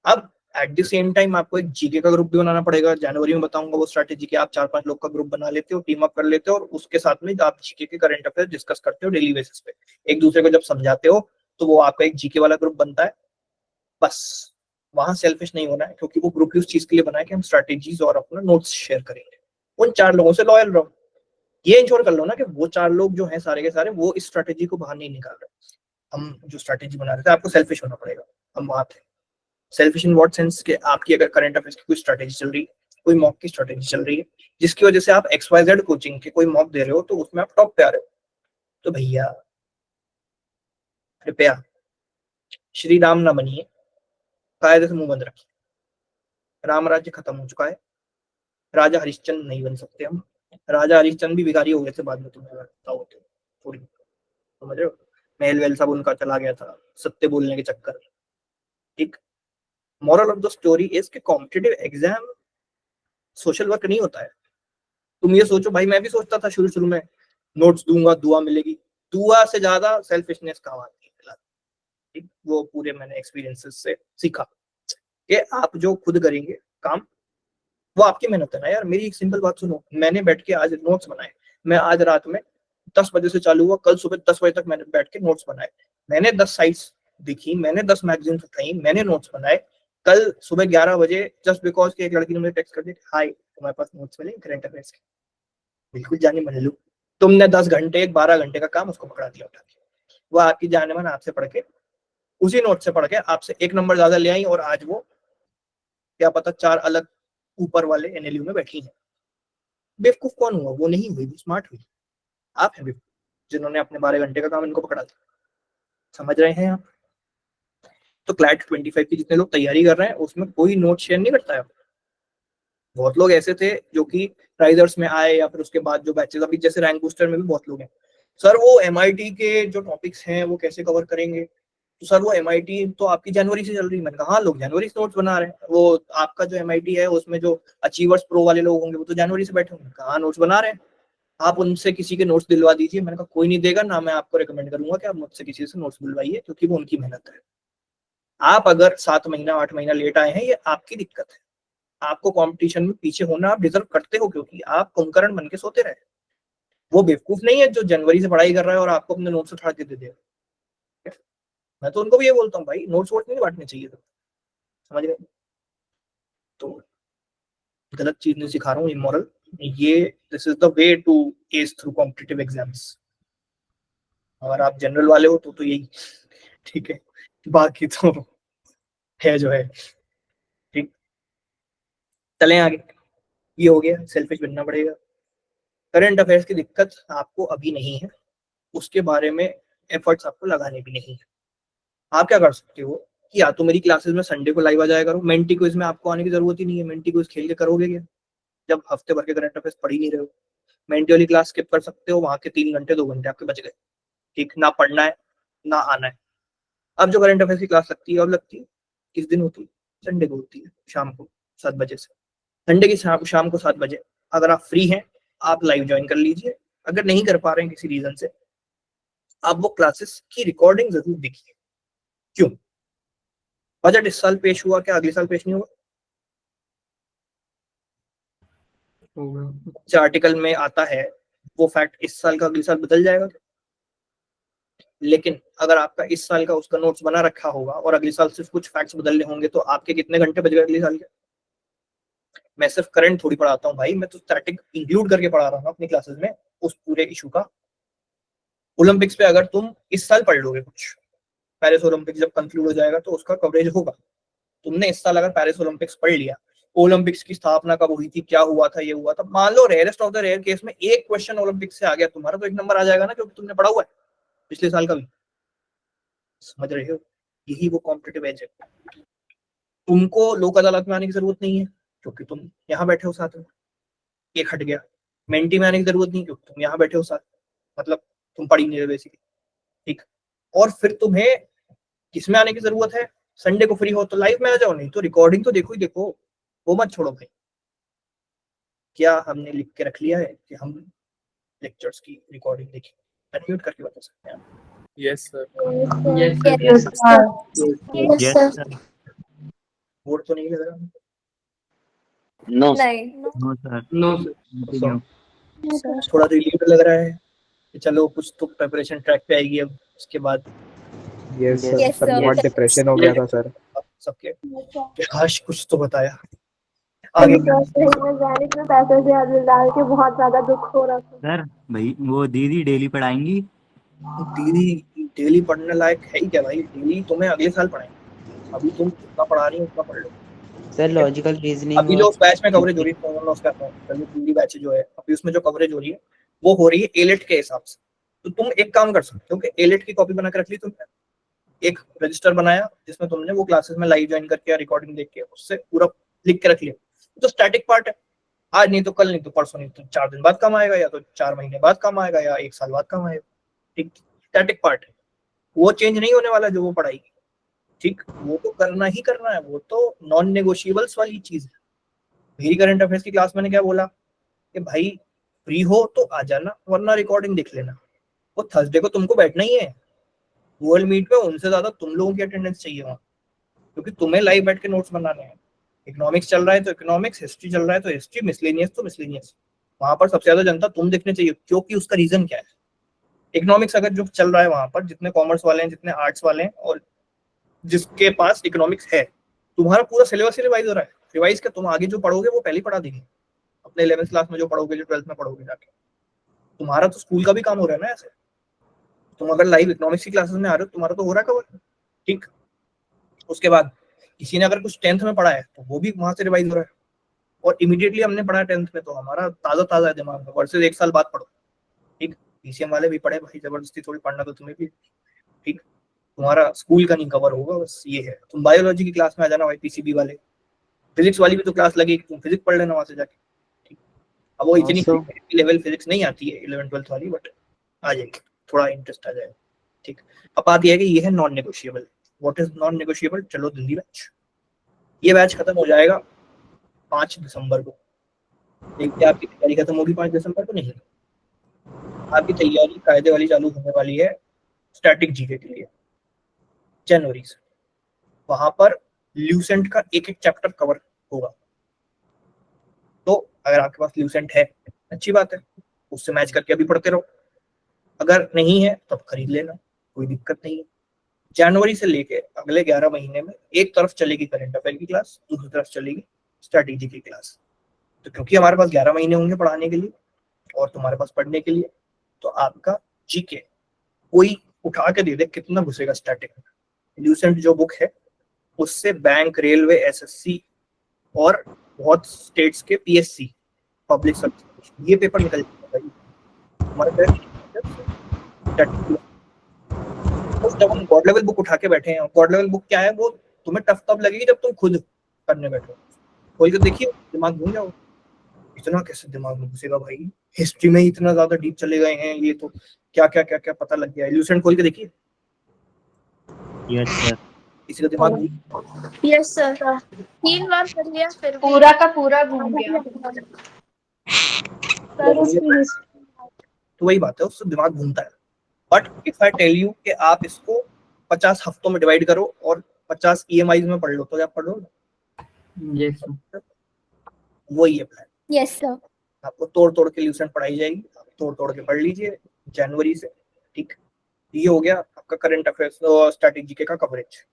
अब एट द सेम टाइम आपको एक जीके का ग्रुप भी बनाना पड़ेगा। जनवरी में बताऊंगा वो स्ट्रैटेजी कि आप 4-5 लोग का ग्रुप बना लेते हो, टीम अप कर लेते हो, और उसके साथ में आप जीके के करंट अफेयर डिस्कस करते हो डेली बेसिस पे। एक दूसरे को जब समझाते हो तो वो आपका एक जीके वाला ग्रुप बनता है। बस वहां सेल्फिश नहीं होना है, क्योंकि वो ग्रुप ही उस चीज के लिए बना है कि हम स्ट्रैटेजीज और अपना नोट्स शेयर करेंगे। उन 4 लोगों से लॉयल रहो। ये इंश्योर कर लो ना कि वो 4 लोग जो हैं सारे के सारे वो इस स्ट्रैटेजी को बाहर नहीं निकाल रहे। हम जो स्ट्रैटेजी बना रहे थे, आपको सेल्फिश होना पड़ेगा। हम वहां थे। सेल्फिश इन व्हाट सेंस कि आपकी अगर करंट अफेयर्स की कोई स्ट्रैटेजी चल रही है, कोई मॉक की स्ट्रैटेजी चल रही है, जिसकी वजह से आप XYZ कोचिंग के कोई मॉक दे रहे हो तो उसमें आप टॉप पे आ रहे हो, तो भैया कृपया श्री राम ना बनिए, कायदे से मुंह बंद रखिए। राम राज्य खत्म हो चुका है, राजा हरिश्चंद्र नहीं बन सकते हम। राजा हरिश्चंद्र भी भिखारी हो गए थे बाद में, तुम्हें लगता हो तो थोड़ी, समझ रहे हो? महल वहल सब उनका चला गया था सत्य बोलने के चक्कर में। ठीक, moral of the story is कि कॉम्पिटिटिव एग्जाम सोशल वर्क नहीं होता है। तुम ये सोचो भाई, मैं भी सोचता था शुरू शुरू में नोट्स दूंगा दुआ मिलेगी, दुआ से ज्यादा सेल्फिशनेस काम आती है। ठीक, वो पूरे मैंने एक्सपीरियंसेस से सीखा कि आप जो खुद करेंगे काम, वो आपकी मेहनत है ना यार। मेरी एक सिंपल बात सुनो, मैंने बैठ के आज नोट्स बनाए, मैं आज रात में 10 बजे से चालू हुआ, कल सुबह 10 बजे तक मैंने बैठ के नोट्स बनाए, मैंने 10 साइट्स देखी, मैंने 10 मैगजीन्स उठाई, मैंने नोट्स बनाए। कल सुबह 11 बजे जस्ट बिकॉज कि एक लड़की ने मुझे टेक्स्ट कर दिया, हाय तुम्हारे पास नोट्स मिले करंट अफेयर्स के, बिल्कुल जाने मन लू। तुमने 10 घंटे 12 घंटे का काम उसको पकड़ा दिया उठा के, वो आपकी जाने मन आपसे पढ़ के, उसी नोट से पढ़ के आपसे 1 नंबर ज्यादा ले आई, और आज वो क्या पता 4 अलग ऊपर वाले एनएलयू में बैठी है। बेवकूफ कौन हुआ? वो नहीं हुई, वो स्मार्ट हुई। आप हैं बेवकूफ जिन्होंने अपने 12 घंटे का काम इनको पकड़ा दिया। समझ रहे हैं आप? तो क्लैट 25 की जितने लोग तैयारी कर रहे हैं उसमें कोई नोट शेयर नहीं करता है। बहुत लोग ऐसे थे जो कि राइजर्स में आए या फिर उसके बाद जो बैचेस, अभी जैसे रैंक बूस्टर में भी बहुत लोग हैं, सर वो एमआईटी के जो टॉपिक्स हैं वो कैसे कवर करेंगे? तो सर वो एमआईटी तो आपकी जनवरी से चल रही है। मैंने कहा हाँ, लोग जनवरी से नोट्स बना रहे हैं, वो आपका जो एमआईटी है उसमें जो अचीवर्स प्रो वाले लोग होंगे वो तो जनवरी से बैठे होंगे, कहाँ नोट्स बना रहे हैं। आप उनसे किसी के नोट्स दिलवा दीजिए। मैंने कहा कोई नहीं देगा ना, मैं आपको रिकमेंड करूंगा कि आप मुझसे किसी से नोट्स दिलवाइए, क्योंकि वो उनकी मेहनत है। आप अगर 7 महीना 8 महीना लेट आए हैं, ये आपकी दिक्कत है। आपको कंपटीशन में पीछे होना आप डिजर्व करते हो, क्योंकि आप कुंभकर्ण बन के सोते रहे। वो बेवकूफ नहीं है जो जनवरी से पढ़ाई कर रहा है और आपको अपने नोट्स उठा के दे दे। मैं तो उनको भी ये बोलता हूँ भाई, नोट्स वोट नहीं बांटने चाहिए तो, समझ गए? तो गलत चीज नहीं सिखा रहा हूँ, इमोरल ये, this is the way to ace through competitive exams. अगर आप जनरल वाले हो तो यही ठीक है, बाकी तो है जो है। ठीक, चलें आगे। ये हो गया, सेल्फिश बनना पड़ेगा। करंट अफेयर्स की दिक्कत आपको अभी नहीं है, उसके बारे में एफर्ट्स आपको लगाने भी नहीं है। आप क्या कर सकते हो कि या तो मेरी क्लासेस में संडे को लाइव आ जाया करो, मेंटी क्विज में आपको आने की जरूरत ही नहीं है, मेंटी क्विज खेल के करोगे क्या जब हफ्ते भर के करंट अफेयर्स पढ़ ही नहीं रहे हो? मेंटी वाली क्लास स्किप कर सकते हो, वहां के 3 घंटे 2 घंटे आपके बच गए। ठीक, ना पढ़ना है ना आना है। अब जो करंट अफेयर्स की क्लास लगती है, अब लगती है किस दिन होती है? संडे को होती है, शाम को 7 बजे से। संडे की शाम को 7 बजे अगर आप फ्री हैं आप लाइव ज्वाइन कर लीजिए। अगर नहीं कर पा रहे हैं किसी रीजन से, आप वो क्लासेस की रिकॉर्डिंग जरूर देखिए। क्यों? बजट इस साल पेश हुआ, क्या अगले साल पेश नहीं हुआ? जो आर्टिकल में आता है वो फैक्ट इस साल का अगले साल बदल जाएगा। लेकिन अगर आपका इस साल का उसका नोट्स बना रखा होगा और अगले साल सिर्फ कुछ फैक्ट्स बदलने होंगे, तो आपके कितने घंटे बच गए अगले साल के? मैं सिर्फ करंट थोड़ी पढ़ाता हूँ भाई, मैं तो स्टैटिक इंक्लूड करके पढ़ा रहा हूँ अपनी क्लासेस में उस पूरे इशू का। ओलंपिक्स पे अगर तुम इस साल पढ़ लोगे कुछ, पेरिस ओलंपिक्स जब कंक्लूड हो जाएगा तो उसका कवरेज होगा। तुमने इस साल अगर पेरिस ओलंपिक्स पढ़ लिया, ओलंपिक्स की स्थापना कब हुई थी, क्या हुआ था, ये हुआ था, मान लो rarest of the rare case में एक क्वेश्चन ओलंपिक्स से आ गया तुम्हारा, तो 1 नंबर आ जाएगा ना, क्योंकि तुमने पढ़ा हुआ है पिछले साल का भी। समझ रहे हो? यही वो कॉम्पिटिटिव एज है। तुमको लोक अदालत में आने की जरूरत नहीं है क्योंकि तुम यहाँ बैठे हो साथ में, एक हट गया। मेंटी में आने की जरूरत नहीं क्योंकि तुम यहाँ बैठे हो साथ, मतलब तुम पढ़ ही नहीं रहे बेसिकली। ठीक, और फिर तुम्हें किसमें आने की जरूरत है? संडे को फ्री हो तो लाइव में आ जाओ, नहीं तो रिकॉर्डिंग तो देखो ही देखो, वो मत छोड़ो भाई। क्या हमने लिख के रख लिया है कि हम लेक्चर्स की रिकॉर्डिंग देखें? अनम्यूट करके बता सकते हैं आप? Yes sir. Yes, sir. Yes, sir. Yes, Yes, sir. sir. Board तो नहीं लग रहा? No, नहीं, no, sir. No, sir. Continue. sir. थोड़ा रिलीव लग रहा है कि चलो कुछ तो प्रिपरेशन ट्रैक पे आएगी अब उसके बाद। Yes sir, Yes, sir sir. बहुत डिप्रेशन हो गया था सर। सबके Yes, sir. काश कुछ तो बताया। आगे में गणित में पैसे से डाल के बहुत ज्यादा दुख हो रहा था। सर भाई वो दीदी डेली पढ़ाएंगी। दीदी डेली पढ़ने लायक है ही क्या भाई? डेली तुम्हें अगले साल पढ़ाएंगे, अभी तुम जितना पढ़ा रही हो उतना पढ़ लो। सर लॉजिकल रीजनिंग अभी जो उस बैच में कवरेज हो रही है, मैं उसका पूरी बैच जो है अभी उसमें जो कवरेज हो रही है वो हो रही है एलिट के हिसाब से। तो तुम एक काम कर सकते हो कि एलिट की कॉपी बना के रख ली तुमने, एक रजिस्टर बनाया जिसमें तुमने वो क्लासेस में लाइव ज्वाइन करके या रिकॉर्डिंग देख के उससे पूरा लिख के रख लिया, तो स्टैटिक पार्ट है। आज नहीं तो कल, नहीं तो परसों, नहीं तो 4 दिन बाद काम आएगा, या तो 4 महीने बाद काम आएगा, या 1 साल बाद काम आएगा। ठीक, स्टैटिक पार्ट है, वो चेंज नहीं होने वाला जो वो पढ़ाएगी। ठीक, वो तो करना ही करना है, वो तो नॉन नेगोशिएबल्स वाली चीज है। मेरी करंट अफेयर्स की क्लास मैंने क्या बोला कि भाई फ्री हो तो आ जाना, वरना रिकॉर्डिंग देख लेना। वो थर्सडे को तुमको बैठना ही है गूगल मीट पे, उनसे ज्यादा तुम लोगों की अटेंडेंस चाहिए वहाँ, क्योंकि तुम्हें लाइव बैठ के नोट्स बनाने हैं। इकोनॉमिक्स चल रहा है तो इकोनॉमिक्स, हिस्ट्री चल रहा है तो हिस्ट्री, मिसलेनियस तो मिसलेनियस। वहां पर सबसे ज्यादा जनता तुम देखने चाहिए, क्योंकि उसका रीजन क्या है। इकोनॉमिक्स अगर जो चल रहा है वहां पर, जितने कॉमर्स वाले हैं, जितने आर्ट्स वाले हैं, और जिसके पास इकोनॉमिक्स है, तुम्हारा पूरा सिलेबस ही रिवाइज हो रहा है। रिवाइज क्या, तुम आगे जो पढ़ोगे वो पहले ही पढ़ा देंगे अपने 11th क्लास में, जो पढ़ोगे, जो 12th में पढ़ोगे जाके। तुम्हारा तो स्कूल का भी काम हो रहा है ना ऐसे। तुम अगर लाइव इकोनॉमिक्स की क्लासेस में आ रहे हो, तुम्हारा तो हो रहा है कवर। ठीक, उसके बाद किसी ने अगर कुछ 10th में पढ़ा है तो वो भी वहां से रिवाइज हो रहा है, और इमीडिएटली हमने पढ़ा 10th में, तो हमारा ताजा ताजा है दिमाग में, वर्सेस 1 साल बाद पढ़ो। ठीक, पीसीएम वाले भी पढ़े भाई, जबरदस्ती थोड़ी पढ़ना तो तुम्हें भी। ठीक, तुम्हारा स्कूल का नहीं कवर होगा, बस ये है। तुम बायोलॉजी की क्लास में आ जाना भाई, पीसीबी वाले। फिजिक्स वाली भी तो क्लास लगेगी, तुम फिजिक्स पढ़ लेना वहां से जाके। ठीक, अब वो इतनी लेवल फिजिक्स नहीं आती है 11th 12th वाली, बट आ जाएगी, थोड़ा इंटरेस्ट आ जाएगा। ठीक, अब बात यह है कि ये है non negotiable. What is non negotiable? चलो दिल्ली बैच, ये बैच खत्म हो जाएगा 5 दिसंबर को। देखते हैं आपकी तैयारी खत्म होगी 5 दिसंबर को, नहीं आपकी तैयारी कायदे वाली चालू होने वाली है स्टैटिक जीके के लिए जनवरी से। वहां पर ल्यूसेंट का एक एक चैप्टर कवर होगा, तो अगर आपके पास ल्यूसेंट है अच्छी बात है, उससे मैच करके अभी पढ़ते रहो। अगर नहीं है तब खरीद लेना, कोई दिक्कत नहीं है। जनवरी से लेके अगले 11 महीने में एक तरफ चलेगी करंट अफेयर की क्लास, दूसरी तरफ चलेगी स्ट्रैटेजी की क्लास। तो क्योंकि हमारे पास 11 महीने होंगे पढ़ाने के लिए और तुम्हारे पास पढ़ने के लिए, तो आपका जीके कोई उठा के दे दे कितना घुसेगा स्टैटिक में। ल्यूसेंट जो बुक है उससे बैंक, रेलवे, एसएससी और बहुत स्टेट्स के पीएससी, पब्लिक सर्विस, ये पेपर निकल जाएगा हमारे। जब हम गॉड लेवल बुक उठा के बैठे हैं, गॉड लेवल बुक क्या है, वो तुम्हें टफ तब लगेगी जब तुम खुद करने बैठो। खोल के देखिए, दिमाग घूम जाओ। इतना कैसे दिमाग में घुसेगा भाई, हिस्ट्री में ही इतना ज्यादा डीप चले गए हैं, ये तो क्या क्या क्या क्या पता लग गया है। ल्यूसेंट खोल के देखिए, यस सर। किसी का दिमाग यस सर, 3 बार कर लिया फिर पूरा का पूरा घूम गया। तो वही बात है, उससे दिमाग घूमता है। But if I tell you कि आप इसको 50 हफ्तों में डिवाइड करो और 50 ईएमआई में पढ़ लो, तो आप पढ़ लो। यस वही है प्लान। Yes sir. आपको तोड़ तोड़ के ल्यूसेंट पढ़ाई जाएगी, आप तोड़ तोड़ के पढ़ लीजिए जनवरी से। ठीक, ये हो गया आपका करंट अफेयर्स और स्ट्रैटेजी का कवरेज।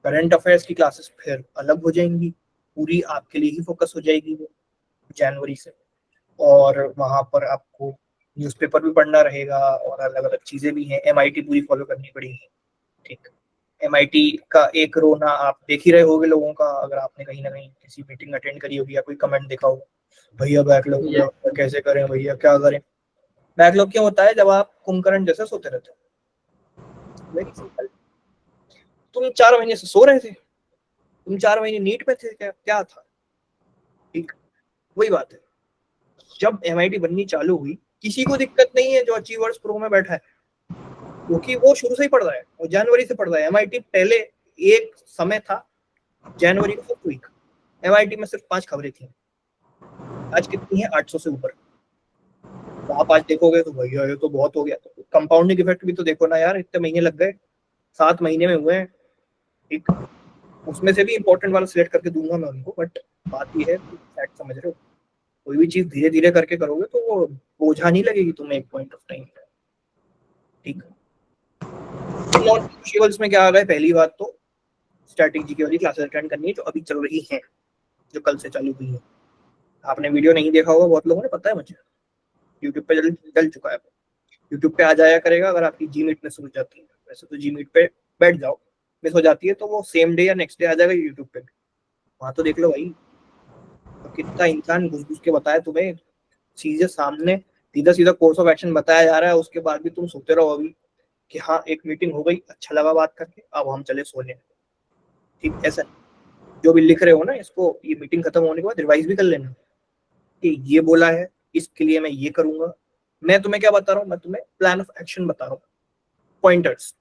करंट अफेयर्स की क्लासेस फिर अलग हो जाएंगी, पूरी आपके लिए ही फोकस हो जाएगी वो जनवरी से। और वहां पर आपको न्यूज़पेपर भी पढ़ना रहेगा और अलग अलग चीजें भी हैं। एमआईटी पूरी फॉलो करनी पड़ेगी। ठीक, एमआईटी का एक रोना आप देख ही रहे होगे लोगों का, अगर आपने कहीं ना कहीं किसी मीटिंग अटेंड करी होगी या कोई कमेंट देखा होगा, भैया बैकलॉग कैसे करें, भैया क्या करें। बैकलॉग क्यों होता है? जब आप कुंभकर्ण जैसे सोते रहते हो। वेरी सिंपल, तुम 4 महीने से सो रहे थे, तुम 4 महीने नीट में थे, क्या था? ठीक, वही बात है। जब एमआईटी बननी चालू हुई, किसी को दिक्कत नहीं है जो अचीवर्स प्रो में बैठा है, क्योंकि वो शुरू से ही पढ़ रहा है, वो जनवरी से पढ़ रहा है। एमआईटी पहले एक समय था जनवरी का फर्स्ट वीक, एमआईटी में सिर्फ 5 खबरें थी। आज कितनी है? 800 से ऊपर। तो आप आज देखोगे तो भैया ये तो बहुत हो गया। तो कंपाउंडिंग इफेक्ट भी तो देखो ना यार, इतने महीने लग गए, 7 महीने में हुए हैं। ठीक, उसमें से भी इंपॉर्टेंट वाला सिलेक्ट करके दूंगा मैं उनको, बट बात ये है फैक्ट समझ रहे हो, कोई भी चीज धीरे धीरे करके करोगे तो वो बोझा नहीं लगेगी तुम्हें एक पॉइंट ऑफ टाइम। ठीक, नॉन नेगोशिएबल्स में क्या आ गया? पहली बात तो स्ट्रैटेजी की वाली क्लासेस अटेंड करनी है जो अभी चल रही हैं, जो कल से चालू हुई है। आपने वीडियो नहीं देखा होगा, बहुत लोगों ने, पता है मुझे, यूट्यूब पे डल चुका है। यूट्यूब पे आ जाया करेगा अगर आपकी जी मीट में शुरू जाती है। वैसे तो जी मीट पे बैठ जाओ, मिस हो जाती है तो वो सेम डे या नेक्स्ट डे आ जाएगा यूट्यूब पे। वहां तो देख लो भाई, तो कितना इंसान घुस घुस के बताया तुम्हें, सीधे सामने सीधा सीधा कोर्स ऑफ एक्शन बताया जा रहा है, उसके बाद भी तुम सोते रहो अभी कि हाँ एक मीटिंग हो गई, अच्छा लगा बात करके, अब हम चले सोने। ठीक, ऐसा जो भी लिख रहे हो ना इसको, ये मीटिंग खत्म होने के बाद रिवाइज भी कर लेना कि ये बोला है, इसके लिए मैं ये करूंगा। मैं तुम्हें क्या बता रहा हूँ, मैं तुम्हें प्लान ऑफ एक्शन बता रहा हूँ, पॉइंटर्स,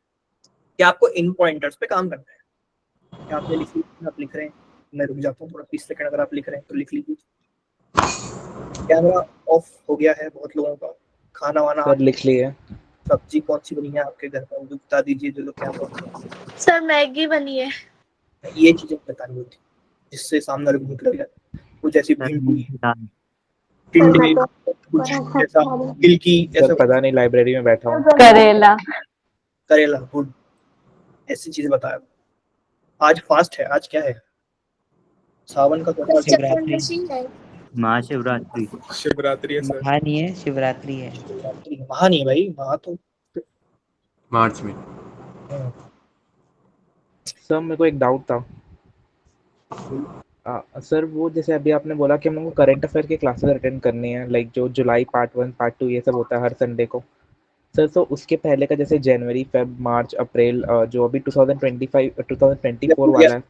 कि आपको इन पॉइंटर्स पे काम करना है। क्या आपने लिख लिया? आप लिख रहे हैं, मैं रुक जाता हूँ थोड़ा 20 सेकंड, अगर आप लिख रहे हैं तो लिख लीजिए। कैमरा ऑफ हो गया है बहुत लोगों का, खाना वाना, सर लिख लिए। सब्जी कौन सी बनी है आपके घर पर, वो बता दीजिए जो लोग कैमरा। सर मैगी बनी है। ये चीजें बतानी होती जिससे सामने वाले को भूख लग जाए। कुछ ऐसी भिंडी, टिंडे, कुछ ऐसा गिलकी, सर ऐसा पता नहीं, लाइब्रेरी में बैठा हूँ। करेला। करेला, गुड, ऐसी चीजें बताया। आज फास्ट है, आज क्या है, सावन का कौन सा शिवरात्रि। महाशिवरात्रि। शिवरात्रि है सर। महा नहीं है, शिवरात्रि है। शिवरात्रि? महा नहीं है भाई, महा तो मार्च में। सर मेरे को एक डाउट था। सर वो जैसे अभी आपने बोला कि हम लोग को करंट अफेयर के क्लासेस अटेंड करनी है, लाइक जो जुलाई पार्ट 1 पार्ट 2 ये सब होता है हर संडे को। सर तो उसके पहले का जैसे जनवरी फेब मार्च अप्रैल जो अभी 2025 2024 वाला है।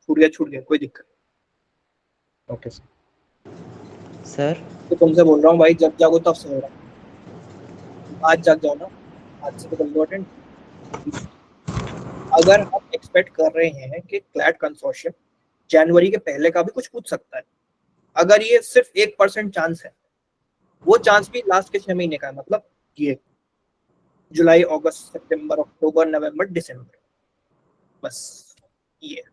छूट गया, कोई दिक्कत। Okay sir. सर तो तुमसे बोल रहा हूँ भाई, जब जागो तब सो रहा। आज जाग जाओ ना, आज से तो कर लो अटेंड। अगर हम एक्सपेक्ट कर रहे हैं कि क्लैट कंसोर्शियम जनवरी के पहले का भी कुछ पूछ सकता है, अगर ये सिर्फ 1% चांस है, वो चांस भी लास्ट के 6 महीने का है, मतलब ये जुलाई अगस्त सितंबर अक्टूबर नवंबर दिसंबर, बस ये।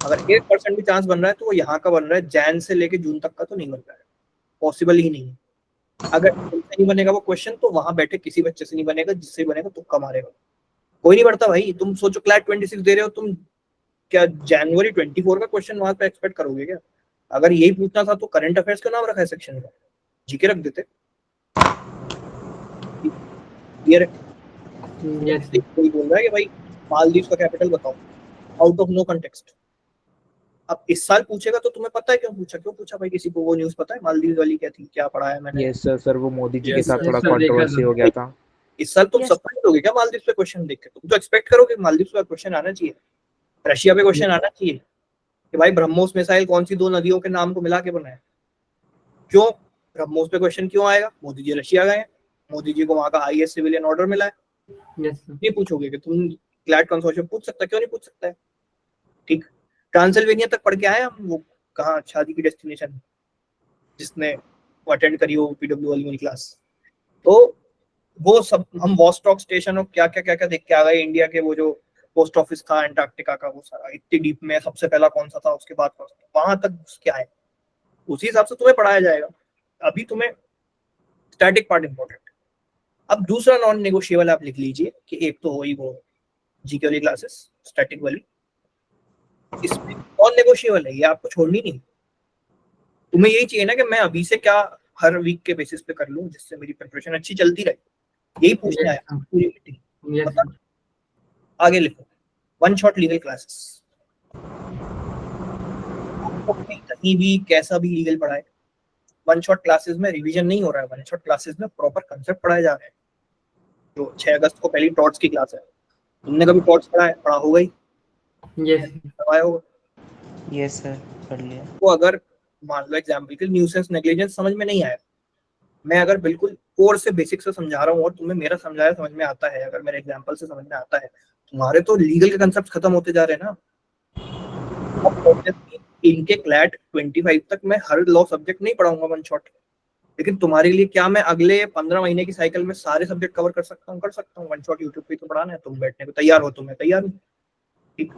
अगर 1% भी चांस बन रहा है तो वो यहाँ का बन रहा है, जैन से लेके जून तक का तो नहीं बन रहा है, पॉसिबल ही नहीं है। अगर तुमसे नहीं बनेगा वो क्वेश्चन तो वहां बैठे किसी बच्चे से नहीं बनेगा, जिससे बनेगा तुक्का मारेगा। कोई नहीं बढ़ता भाई। तुम सोचो क्लैट 26 दे रहे हो, तुम क्या जनवरी 24 का क्वेश्चन वहां पे एक्सपेक्ट करोगे क्या? अगर यही पूछना था तो करंट अफेयर्स का नाम रखा है सेक्शन का, जीके रख देते। ये कोई बोल रहा है कि भाई मालदीव का कैपिटल बताओ, आउट ऑफ नो कंटेक्स्ट। अब इस साल पूछेगा तो तुम्हें पता है क्यों पूछा भाई, किसी को वो न्यूज़ पता है मालदीव वाली क्या थी, क्या पढ़ा है मैंने? Yes sir. सर वो मोदी जी के Yes, साथ sir. थोड़ा Yes, sir, देखा कंट्रोवर्सी था। हो गया था। इस साल तुम सरप्राइज होगे क्या मालदीव पे क्वेश्चन देख के? तुम तो एक्सपेक्ट करोगे मालदीव पे क्वेश्चन आना चाहिए, रशिया पे क्वेश्चन आना चाहिए कि भाई ब्रह्मोस मिसाइल कौन सी 2 नदियों के नाम को मिला के बना है। क्यों ब्रह्मोस पे क्वेश्चन क्यों आएगा? मोदी जी रशिया गए हैं, मोदी जी को वहां का हाईएस्ट सिविलियन ऑर्डर मिला है। नहीं पूछोगे कि तुम क्लैट कंसोर्शियम पूछ सकता, क्यों नहीं पूछ सकता है? ठीक, ट्रांसिल्वेनिया तक पढ़ के आए हम, वो कहाँ शादी की डेस्टिनेशन, जिसने वो अटेंड करी हो पीडब्ल्यू वाली क्लास। तो वो सब हम वॉस्टॉक स्टेशन और क्या क्या देख के आ गए। इंडिया के वो जो पोस्ट ऑफिस था अंटार्कटिका का, वो सारा इतनी डीप में सबसे पहला कौन सा था, उसके बाद कौन सा, वहां तक क्या है, उसी हिसाब से तुम्हें पढ़ाया जाएगा। अभी तुम्हें स्टैटिक पार्ट इंपॉर्टेंट। अब दूसरा नॉन नेगोशिएबल आप लिख लीजिए कि एक तो हो ही वो जीके वाली क्लासेस स्टैटिक वाली, इसमें नॉन नेगोशिएबल है, ये आपको छोड़नी नहीं। तुम्हें यही चाहिए ना कि मैं अभी से क्या हर वीक के बेसिस पे कर लूं जिससे मेरी प्रिपरेशन अच्छी चलती रहे, यही पूछना है पूरी मीटिंग। आगे लिखो, वन शॉट लीगल क्लासेस। कहीं भी कैसा भी लीगल पढ़ाए, वन शॉट क्लासेस में रिवीजन नहीं हो रहा है, वन शॉट क्लासेस में प्रॉपर कंसेप्ट पढ़ाए जा रहे हैं। जो 6 अगस्त को पहली टॉर्ट्स की क्लास है, तुमने कभी टॉर्ट्स पढ़ा होगा ही, पढ़ाया होगा। यस सर, पढ़ लिया। तो अगर मान लो एग्जाम्पल के न्यूसेंस नेग्लिजेंस समझ में नहीं आया, मैं अगर बिल्कुल कोर से बेसिक से समझा रहा हूँ और तुम्हें मेरा समझाया समझ में आता है, अगर मेरे एग्जाम्पल से समझ में आता है, तुम्हारे तो लीगल के कंसेप्ट खत्म होते जा रहे हैं ना। इनके क्लैट 25 तक मैं हर लॉ सब्जेक्ट नहीं पढ़ाऊंगा वन शॉट, लेकिन तुम्हारे लिए क्या मैं अगले 15 महीने की साइकिल में सारे सब्जेक्ट कवर कर सकता हूँ? कर सकता हूँ। वन शॉट यूट्यूब पे तो पढ़ाना है, तुम बैठने को तैयार हो तो मैं तैयार हूँ। ठीक,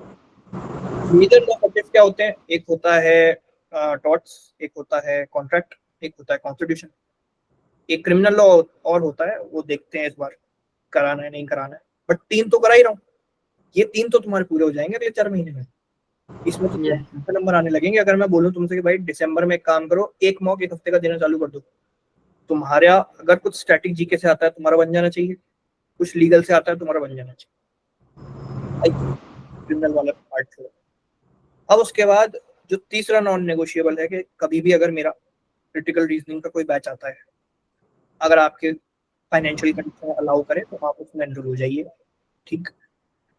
मेजर लॉ सब्जेक्ट क्या होते हैं? एक होता है टॉर्ट्स, एक होता है कॉन्ट्रैक्ट, एक होता है कॉन्स्टिट्यूशन, एक क्रिमिनल लॉ और होता है, वो देखते हैं इस बार कराना है नहीं कराना है, बट 3 तो करा ही रहा हूँ। ये 3 तो तुम्हारे पूरे हो जाएंगे अगले 4 महीने में। इसमें तो नंबर आने लगेंगे। अगर मैं बोलूं तुमसे कि भाई दिसंबर में एक काम करो, एक मॉक 1 हफ्ते का देना चालू कर दो, तुम्हारा अगर कुछ स्टैटिक जीके से आता है तुम्हारा बन जाना चाहिए, कुछ लीगल से आता है तुम्हारा बन जाना चाहिए, क्रिमिनल वाला पार्ट छोड़ो। अब उसके बाद जो तीसरा नॉन नेगोशिएबल है कि कभी भी अगर मेरा क्रिटिकल रीजनिंग का कोई बैच आता है, अगर आपके फाइनेंशियल कंडीशन अलाउ करे तो आप उसमें एनरोल हो जाइए, ठीक।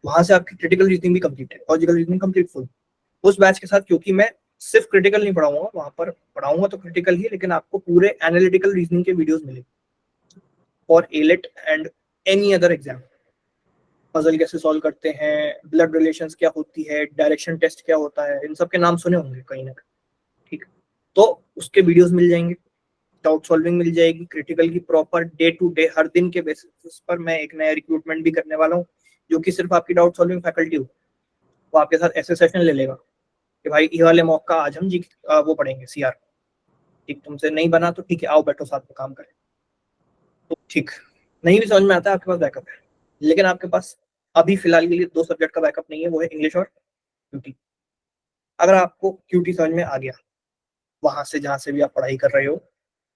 वहां से आपकी क्रिटिकल रीजनिंग भी कंप्लीट है, लॉजिकल रीजनिंग कंप्लीट फुल उस बैच के साथ, क्योंकि मैं सिर्फ क्रिटिकल नहीं पढ़ाऊंगा, वहां पर पढ़ाऊंगा तो क्रिटिकल ही, लेकिन आपको पूरे एनालिटिकल रीजनिंग के वीडियोस मिलेंगे for elite and any other exam. Puzzle कैसे सॉल्व करते हैं, ब्लड रिलेशंस क्या होती है, डायरेक्शन टेस्ट क्या होता है, इन सब के नाम सुने होंगे कहीं ना कहीं, ठीक। तो उसके वीडियोस मिल जाएंगे, डाउट सॉल्विंग मिल जाएगी, क्रिटिकल की प्रॉपर डे टू डे हर दिन के बेसिस पर मैं एक नया रिक्रूटमेंट भी करने वाला हूँ, जो कि सिर्फ आपकी डाउट सॉल्विंग फैकल्टी हो, वो आपके साथ ऐसे सेशन ले लेगा कि भाई ये वाले मॉक का आज हम जी वो पढ़ेंगे सीआर, ठीक। तुमसे नहीं बना तो ठीक है, आओ बैठो साथ में काम करें, तो ठीक। नहीं भी समझ में आता है, आपके पास बैकअप है। लेकिन आपके पास अभी फिलहाल के लिए 2 सब्जेक्ट का बैकअप नहीं है, वो है इंग्लिश और क्यूटी। अगर आपको क्यूटी समझ में आ गया, वहां से जहां से भी आप पढ़ाई कर रहे हो,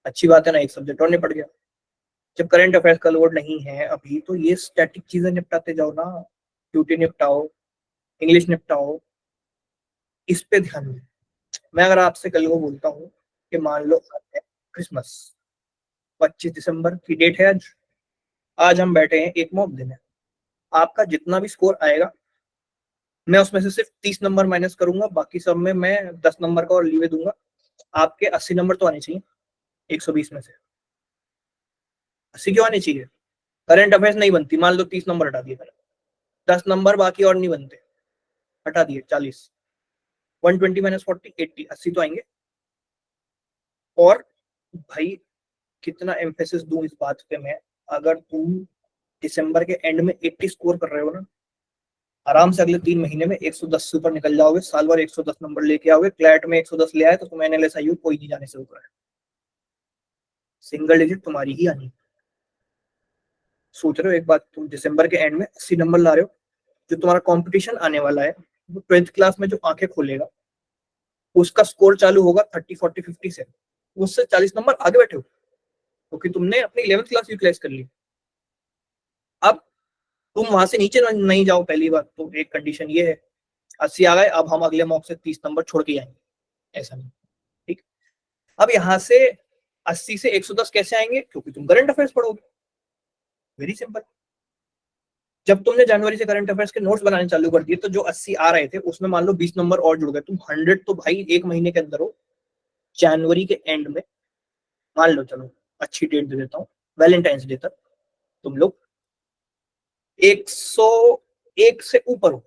अच्छी बात है ना, एक सब्जेक्ट और निपट गया। जब करंट अफेयर्स का लोड नहीं है अभी, तो ये स्टैटिक चीजें निपटाते जाओ ना, क्यूटी निपटाओ, इंग्लिश निपटाओ, इस पे ध्यान दो। मैं अगर आपसे कल को बोलता हूँ कि मान लो आज है क्रिसमस, 25 दिसंबर की डेट है आज, आज हम बैठे हैं एक मॉक देने, आपका जितना भी स्कोर आएगा मैं उसमें से सिर्फ 30 नंबर माइनस करूंगा, बाकी सब में मैं 10 नंबर का और लीवे दूंगा। आपके 80 नंबर तो आने चाहिए 120 में से, 80 क्यों आने चाहिए? करंट अफेयर्स नहीं बनती, मान लो 30 नंबर हटा दिए, 10 नंबर बाकी और नहीं बनते, हटा दिए 40, 120 माइनस 40 80, 80 तो आएंगे। और भाई कितना एम्फेसिस दूं इस बात पे मैं, अगर तुम दिसंबर के एंड में 80 स्कोर कर रहे हो ना, आराम से अगले 3 महीने में 110 से ऊपर निकल जाओगे, साल भर 110 नंबर लेके आओगे, क्लैट में 110 ले आए तो तुम एनएलएसआईयू कोई नहीं जाने से ऊपर है, सिंगल डिजिट तुम्हारी ही आनी। सोच रहे हो एक बात, तुम दिसंबर के एंड में 80 नंबर ला रहे हो, जो तुम्हारा कंपटीशन आने वाला है वो 12th क्लास में जो आंखें खोलेगा उसका स्कोर चालू होगा 30 40 50 से, उससे 40 नंबर आगे बैठे हो, क्योंकि तुमने अपनी 11th क्लास यूटिलाइज कर ली। अब तुम वहां से नीचे नहीं जाओ, पहली बात तो एक कंडीशन ये है, 80 आ गए, अब हम अगले मॉक से 30 नंबर छोड़ के आएंगे, ऐसा नहीं, ठीक। अब यहाँ से 80 से 110 कैसे आएंगे? क्योंकि तुम करंट अफेयर्स पढ़ोगे, वेरी सिंपल। जब तुमने जनवरी से करंट अफेयर्स के नोट्स बनाने चालू कर दिए, तो जो 80 आ रहे थे उसमें मान लो 20 नंबर और जुड़ गए, तुम 100 तो भाई एक महीने के अंदर हो। जनवरी के एंड में मान लो, चलो अच्छी डेट दे देता हूँ, वैलेंटाइंस डे तक तुम लोग 101 से ऊपर हो।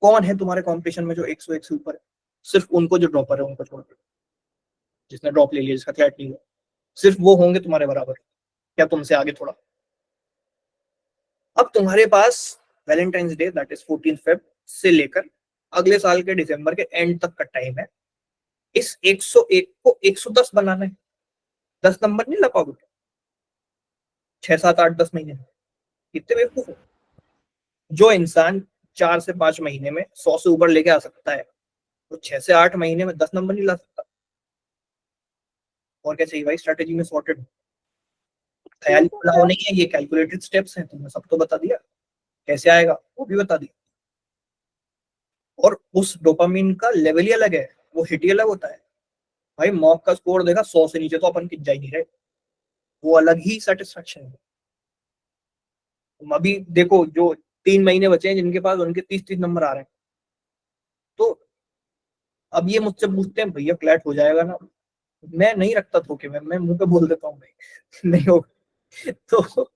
कौन है तुम्हारे कंपटीशन में जो 101 से ऊपर है? सिर्फ उनको जो ड्रॉपर है उनको छोड़ दो, जिसने ड्रॉप ले लिया, जिसका क्लैट नहीं हुआ, सिर्फ वो होंगे तुम्हारे बराबर या तुमसे आगे थोड़ा। अब तुम्हारे पास Valentine's day that is 14 Feb से लेकर अगले साल के दिसंबर के एंड तक का टाइम है। इस 101 को 110 बनाना है, 10 नंबर नहीं ला पाओगे 6 7 8 10 महीने में, कितने बेवकूफ हो। जो इंसान 4 से 5 महीने में 100 से ऊपर लेके आ सकता है, वो 6 से 8 महीने में 10 नंबर नहीं ला सकता। और क्या चाहिए भाई, स्ट्रेटेजी में सॉर्टेड, ख्याली पुलाव नहीं है ये, कैलकुलेटेड स्टेप्स हैं, तुमने सब तो बता दिया, कैसे आएगा वो भी बता दिया। और उस डोपामिन का लेवल ही अलग है, वो हिट ही अलग होता है भाई। मॉक का स्कोर देखा 100 से नीचे तो अपन कित जा ही नहीं रहे, वो अलग ही सेटिस्फेक्शन है। तुम अभी देखो जो 3 महीने बचे हैं जिनके पास, उनके 30-30 नंबर आ रहे हैं, तो अब ये मुझसे पूछते हैं भैया क्लैट हो जाएगा ना, मैं नहीं रखता धोखे में, मैं मुंह पे बोल देता हूँ भाई नहीं होगा। तो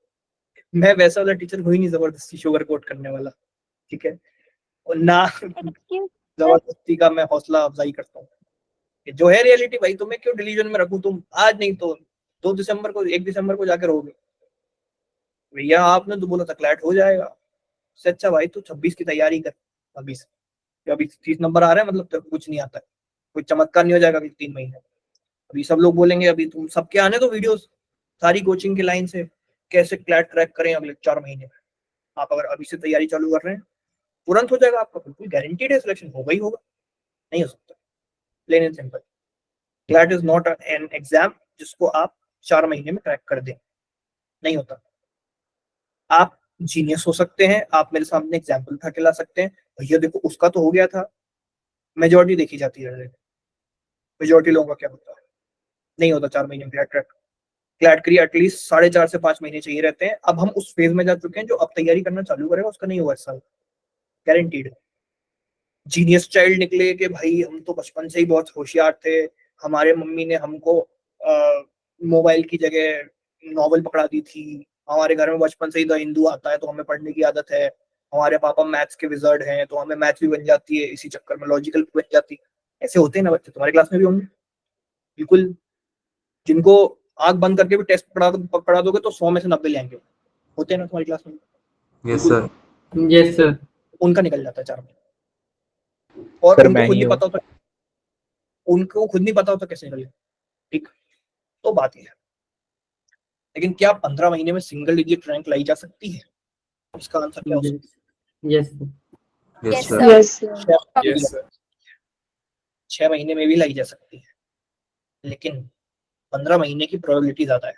मैं वैसा वाला टीचर हुई नहीं जबरदस्ती शुगर कोट करने वाला, ठीक है। और ना जबरदस्ती का मैं हौसला अफजाई करता हूँ, जो है रियलिटी भाई, तुम्हें क्यों डिलीजन में रखूं, तुम आज नहीं तो 2 दिसंबर को 1 दिसंबर को जाकर रहोगे। भैया आपने तो बोला था क्लैट हो जाएगा, उससे अच्छा भाई तू 26 की तैयारी कर अभी से, अभी 30 नंबर आ रहे हैं मतलब तो कुछ नहीं आता है, कोई चमत्कार नहीं हो जाएगा अभी 3 महीने। अभी सब लोग बोलेंगे, अभी तुम सबके आने तो वीडियोस सारी कोचिंग की लाइन से, कैसे क्लैट क्रैक करें अगले 4 महीने में। आप अगर अभी से तैयारी चालू कर रहे हैं तुरंत हो जाएगा आपका, बिल्कुल गारंटीड है, सिलेक्शन होगा ही होगा, नहीं हो सकता, plain and simple. CLAT is not an exam जिसको आप 4 महीने में क्रैक कर दें, नहीं होता। आप जीनियस हो सकते हैं, आप मेरे सामने एग्जाम्पल उठा के ला सकते हैं, भैया देखो उसका तो हो गया था, मेजोरिटी देखी जाती है, मेजोरिटी लोगों का क्या होता है, नहीं होता 4 महीने में क्रैक, क्लैट के लिए एटलीस्ट 4.5 से 5 महीने चाहिए रहते हैं। अब हम उस फेज में जा चुके हैं, जो अब तैयारी करना चालू करेगा उसका नहीं हुआ इस साल, गारंटीड। जीनियस चाइल्ड निकले कि भाई हम तो बचपन से ही बहुत होशियार थे, हमारे मम्मी ने हमको मोबाइल की जगह नॉवल पकड़ा दी थी, हमारे घर में बचपन से ही द हिंदू आता है तो हमें पढ़ने की आदत है, हमारे पापा मैथ्स के विजर्ड हैं तो हमें मैथ्स भी बन जाती है, इसी चक्कर में लॉजिकल भी बन जाती है। ऐसे होते हैं ना बच्चे, तुम्हारी क्लास में भी होंगे बिल्कुल, जिनको आंख बंद करके भी टेस्ट पढ़ा दोगे तो 100 में से 90 ले आएंगे, होते हैं ना तुम्हारी क्लास में? Yes sir. Yes sir. उनका निकल जाता है 4 महीने, और सर, उनको मैं खुद ही नहीं हूँ। पता होता, उनको खुद नहीं पता होता कैसे निकल गया। ठीक, तो बात ये है। लेकिन क्या 15 महीने में सिंगल डिजिट रैंक लाई जा सकती है? इसका आंसर क्या हो सकता है? Yes yes sir. Yes yes sir. 6 महीने में भी लाई जा सकती है, लेकिन 15 महीने की प्रोबेबिलिटी ज्यादा है।